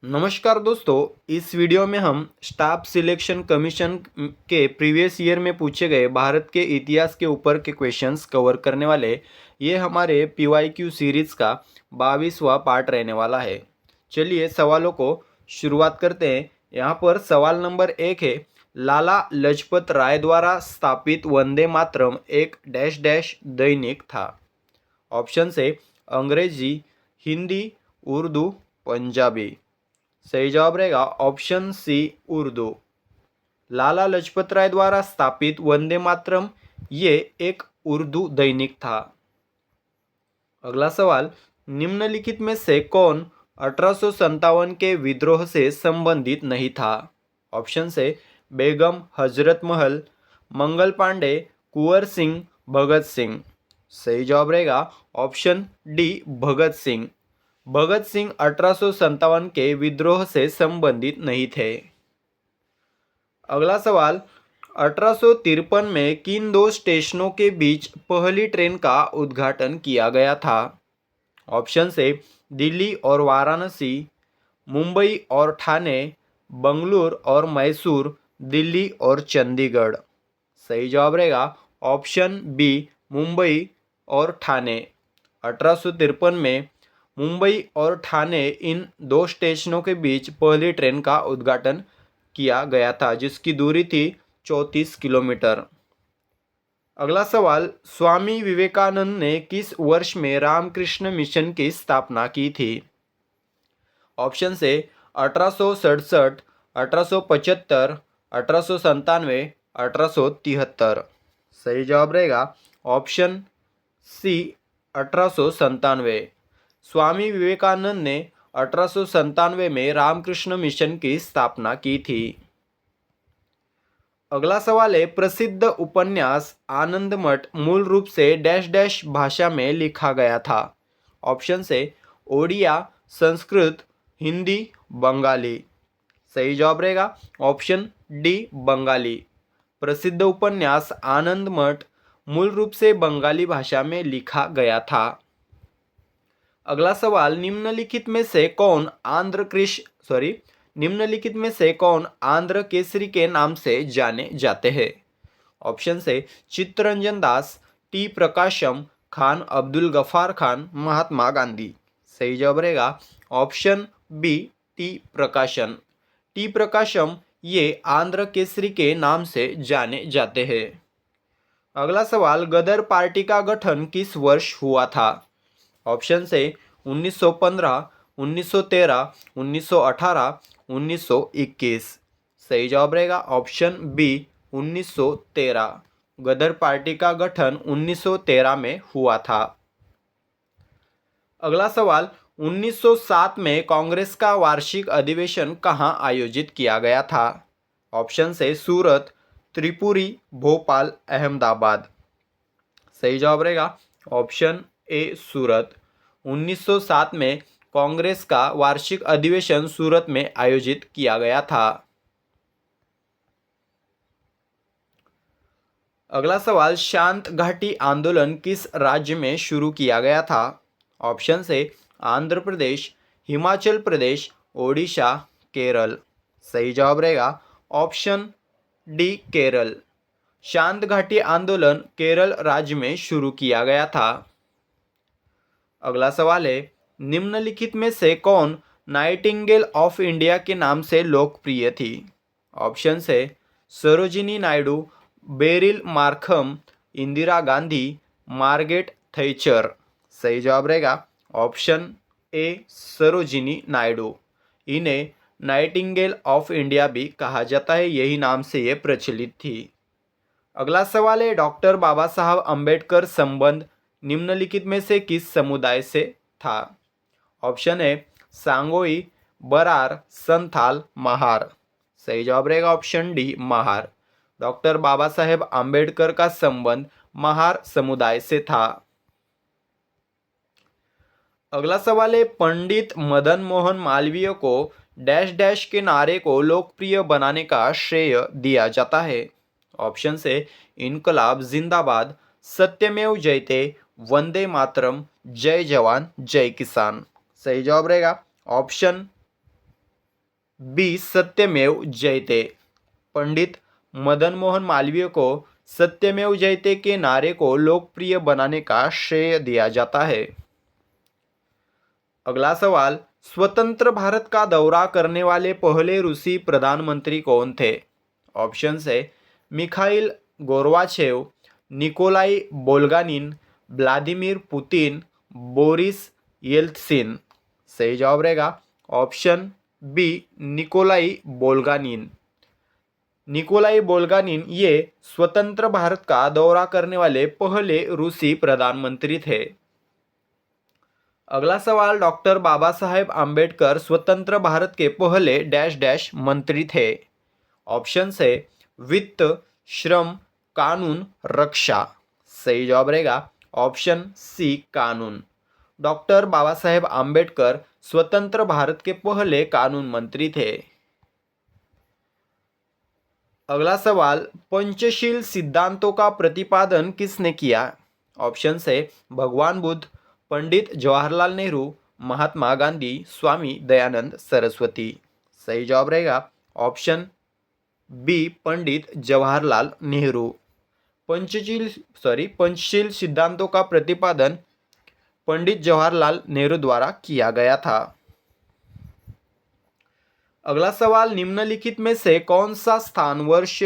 नमस्कार दोस्तों, इस वीडियो में हम स्टाफ सिलेक्शन कमीशन के प्रीवियस ईयर में पूछे गए भारत के इतिहास के ऊपर के क्वेश्चंस कवर करने वाले। ये हमारे पीवाईक्यू सीरीज़ का 22वां पार्ट रहने वाला है। चलिए सवालों को शुरुआत करते हैं। यहाँ पर सवाल नंबर 1 है, लाला लजपत राय द्वारा स्थापित वंदे मातरम एक डैश डैश दैनिक था। ऑप्शन है अंग्रेजी, हिंदी, उर्दू, पंजाबी। सही जवाब रहेगा ऑप्शन सी, उर्दू। लाला लाजपत राय द्वारा स्थापित वंदे मातरम ये एक उर्दू दैनिक था। अगला सवाल, निम्नलिखित में से कौन 1857 के विद्रोह से संबंधित नहीं था? ऑप्शन है बेगम हजरत महल, मंगल पांडे, कुंवर सिंह, भगत सिंह। सही जवाब रहेगा ऑप्शन डी, भगत सिंह। भगत सिंह 1857 के विद्रोह से संबंधित नहीं थे। अगला सवाल, 1853 में किन दो स्टेशनों के बीच पहली ट्रेन का उद्घाटन किया गया था? ऑप्शन है दिल्ली और वाराणसी, मुंबई और ठाणे, बंगलुरु और मैसूर, दिल्ली और चंडीगढ़। सही जवाब रहेगा ऑप्शन बी, मुंबई और ठाणे। 1853 में मुंबई और ठाणे इन दो स्टेशनों के बीच पहली ट्रेन का उद्घाटन किया गया था, जिसकी दूरी थी 34 किलोमीटर। अगला सवाल, स्वामी विवेकानंद ने किस वर्ष में रामकृष्ण मिशन की स्थापना की थी? ऑप्शन है 1867, 1875, 1897, 1873। सही जवाब रहेगा ऑप्शन सी, 1897। स्वामी विवेकानंद ने 1897 में रामकृष्ण मिशन की स्थापना की थी। अगला सवाल है, प्रसिद्ध उपन्यास आनंद मठ मूल रूप से डैश डैश भाषा में लिखा गया था? ऑप्शन है ओडिया, संस्कृत, हिंदी, बंगाली। सही जवाब रहेगा ऑप्शन डी, बंगाली। प्रसिद्ध उपन्यास आनंद मठ मूल रूप से बंगाली भाषा में लिखा गया था। अगला सवाल, निम्नलिखित में से कौन आंध्र केसरी के नाम से जाने जाते हैं? ऑप्शन है चित्तरंजन दास, टी प्रकाशम, खान अब्दुल गफार खान, महात्मा गांधी। सही जवाब रहेगा ऑप्शन बी, टी प्रकाशन। टी प्रकाशम ये आंध्र केसरी के नाम से जाने जाते हैं। अगला सवाल, गदर पार्टी का गठन किस वर्ष हुआ था? ऑप्शन है 1915, 1913, 1918, 1921। सही जवाब रहेगा ऑप्शन बी, 1913। गदर पार्टी का गठन 1913 में हुआ था। अगला सवाल, 1907 में कांग्रेस का वार्षिक अधिवेशन कहाँ आयोजित किया गया था? ऑप्शन है सूरत, त्रिपुरी, भोपाल, अहमदाबाद। सही जवाब रहेगा ऑप्शन ए, सूरत। 1907 में कांग्रेस का वार्षिक अधिवेशन सूरत में आयोजित किया गया था। अगला सवाल, शांत घाटी आंदोलन किस राज्य में शुरू किया गया था? ऑप्शन है आंध्र प्रदेश, हिमाचल प्रदेश, ओडिशा, केरल। सही जवाब रहेगा ऑप्शन डी, केरल। शांत घाटी आंदोलन केरल राज्य में शुरू किया गया था। अगला सवाल है, निम्नलिखित में से कौन नाइटिंगेल ऑफ इंडिया के नाम से लोकप्रिय थी? ऑप्शन है Sarojini Naidu, Beryl Markham, Indira Gandhi, Margaret Thatcher. सही जवाब रहेगा ऑप्शन ए, सरोजिनी नायडू। इन्हें नाइटिंगेल ऑफ इंडिया भी कहा जाता है, यही नाम से ये प्रचलित थी। अगला सवाल है, डॉक्टर बाबा साहब अम्बेडकर संबंध निम्नलिखित में से किस समुदाय से था? ऑप्शन है सांगोई, बरार, संथाल, महार। सही जवाब रहेगा option D, Mahar. Doctor Baba Saheb Ambedkar का संबंध महार समुदाय से था। अगला सवाल है, पंडित मदन मोहन मालवीय को डैश डैश के नारे को लोकप्रिय बनाने का श्रेय दिया जाता है? ऑप्शन है इनकलाब जिंदाबाद, सत्यमेव जयते, वंदे मातरम, जय जवान जय किसान। सही जवाब रहेगा ऑप्शन बी सत्यमेव जयते। पंडित मदन मोहन मालवीय को सत्यमेव जयते के नारे को लोकप्रिय बनाने का श्रेय दिया जाता है। अगला सवाल, स्वतंत्र भारत का दौरा करने वाले पहले रूसी प्रधानमंत्री कौन थे? ऑप्शन है Mikhail Gorbachev, Nikolai Bulganin, Vladimir Putin, Boris Yeltsin. सही जवाब रहेगा option B Nikolai Bulganin. Nikolai Bulganin ये स्वतंत्र भारत का दौरा करने वाले पहले रूसी प्रधानमंत्री थे। अगला सवाल, डॉक्टर बाबा साहेब आम्बेडकर स्वतंत्र भारत के पहले डैश डैश मंत्री थे। ऑप्शन है वित्त, श्रम, कानून, रक्षा। सही जवाब रहेगा ऑप्शन सी कानून। डॉक्टर बाबा साहेब आम्बेडकर स्वतंत्र भारत के पहले कानून मंत्री थे। अगला सवाल, पंचशील सिद्धांतों का प्रतिपादन किसने किया? ऑप्शन है भगवान बुद्ध, पंडित जवाहरलाल नेहरू, महात्मा गांधी, स्वामी दयानंद सरस्वती। सही जवाब रहेगा ऑप्शन बी पंडित जवाहरलाल नेहरू। पंचशील सिद्धांतों का प्रतिपादन पंडित जवाहरलाल नेहरू द्वारा किया गया था। अगला सवाल, निम्नलिखित में से कौन सा स्थान वर्ष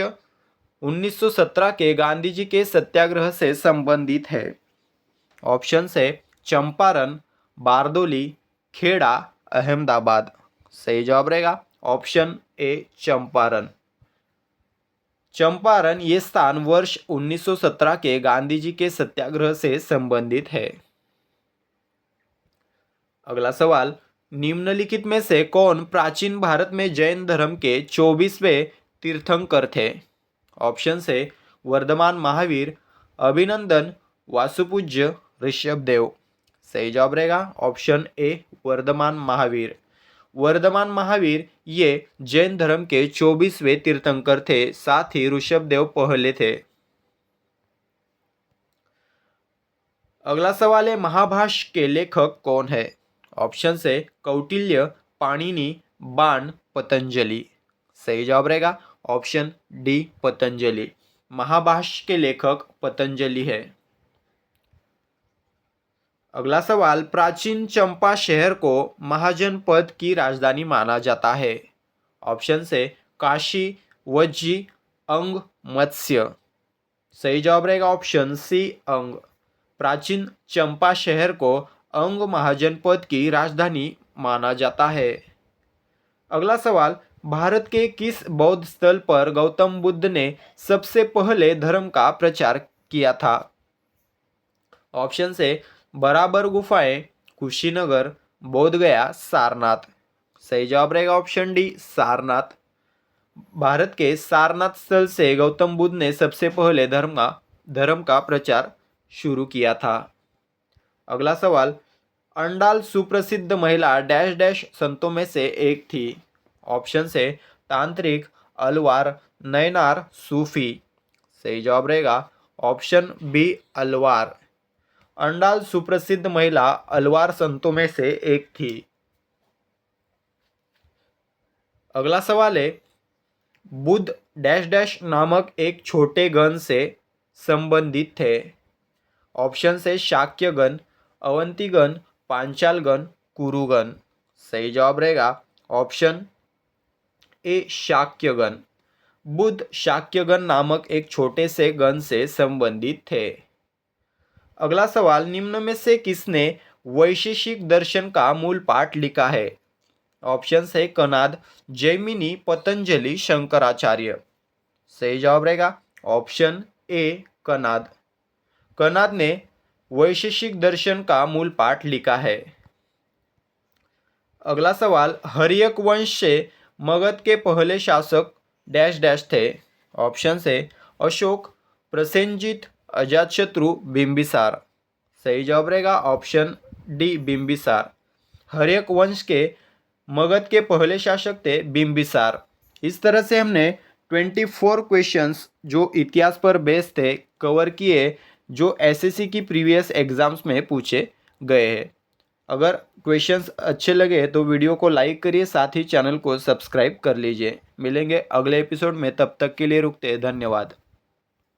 1917 के गांधी जी के सत्याग्रह से संबंधित है? ऑप्शन है चंपारण, बारदोली, खेड़ा, अहमदाबाद। सही जवाब रहेगा ऑप्शन ए चंपारण। चंपारण ये स्थान वर्ष 1917 के गांधी जी के सत्याग्रह से संबंधित है। अगला सवाल, निम्नलिखित में से कौन प्राचीन भारत में जैन धर्म के 24वें तीर्थंकर थे? ऑप्शन है वर्धमान महावीर, अभिनंदन, वासुपूज्य, ऋषभदेव। सही जवाब रहेगा ऑप्शन ए वर्धमान महावीर। वर्धमान महावीर ये जैन धर्म के 24वें तीर्थंकर थे, साथ ही ऋषभदेव पहले थे। अगला सवाल है, महाभाष्य के लेखक कौन है? ऑप्शन है कौटिल्य, पाणिनि, बाण, पतंजलि। सही जवाब रहेगा ऑप्शन डी पतंजलि। महाभाष्य के लेखक पतंजलि है। अगला सवाल, प्राचीन चंपा शहर को महाजनपद की राजधानी माना जाता है। ऑप्शन है काशी, वज्जी, अंग, मत्स्य। सही जवाब रहेगा ऑप्शन सी अंग। प्राचीन चंपा शहर को अंग महाजनपद की राजधानी माना जाता है। अगला सवाल, भारत के किस बौद्ध स्थल पर गौतम बुद्ध ने सबसे पहले धर्म का प्रचार किया था? ऑप्शन है बराबर गुफाएं, कुशीनगर, बोधगया, सारनाथ। सही जवाब रहेगा ऑप्शन डी सारनाथ। भारत के सारनाथ स्थल से गौतम बुद्ध ने सबसे पहले धर्म का प्रचार शुरू किया था। अगला सवाल, अंडाल सुप्रसिद्ध महिला डैश डैश संतों में से एक थी। ऑप्शन है तांत्रिक, अलवार, नयनार, सूफी। सही जवाब रहेगा ऑप्शन बी अलवार। अंडाल सुप्रसिद्ध महिला अलवार संतों में से एक थी। अगला सवाल है, बुद्ध डैश डैश नामक एक छोटे गण से संबंधित थे। ऑप्शन है शाक्यगण, अवंतीगण, पांचालगण, कुरुगण। सही जवाब रहेगा ऑप्शन ए शाक्यगण। बुद्ध शाक्यगण नामक एक छोटे से गण से संबंधित थे। अगला सवाल, निम्न में से किसने वैशेषिक दर्शन का मूल पाठ लिखा है? ऑप्शन है कनाद, जैमिनी, पतंजलि, शंकराचार्य। सही जवाब रहेगा ऑप्शन ए कनाद। कनाद ने वैशेषिक दर्शन का मूल पाठ लिखा है। अगला सवाल, हर्यक वंश से मगध के पहले शासक डैश डैश थे। ऑप्शन है अशोक, प्रसेनजीत, अजातशत्रु, बिंबिसार। सही जवाब रहेगा ऑप्शन डी बिंबिसार। हर्यक वंश के मगध के पहले शासक थे बिंबिसार। इस तरह से हमने 24 क्वेश्चंस जो इतिहास पर बेस्ड थे कवर किए, जो एसएससी की प्रीवियस एग्जाम्स में पूछे गए हैं। अगर क्वेश्चंस अच्छे लगे तो वीडियो को लाइक करिए, साथ ही चैनल को सब्सक्राइब कर लीजिए। मिलेंगे अगले एपिसोड में, तब तक के लिए रुकते हैं। धन्यवाद।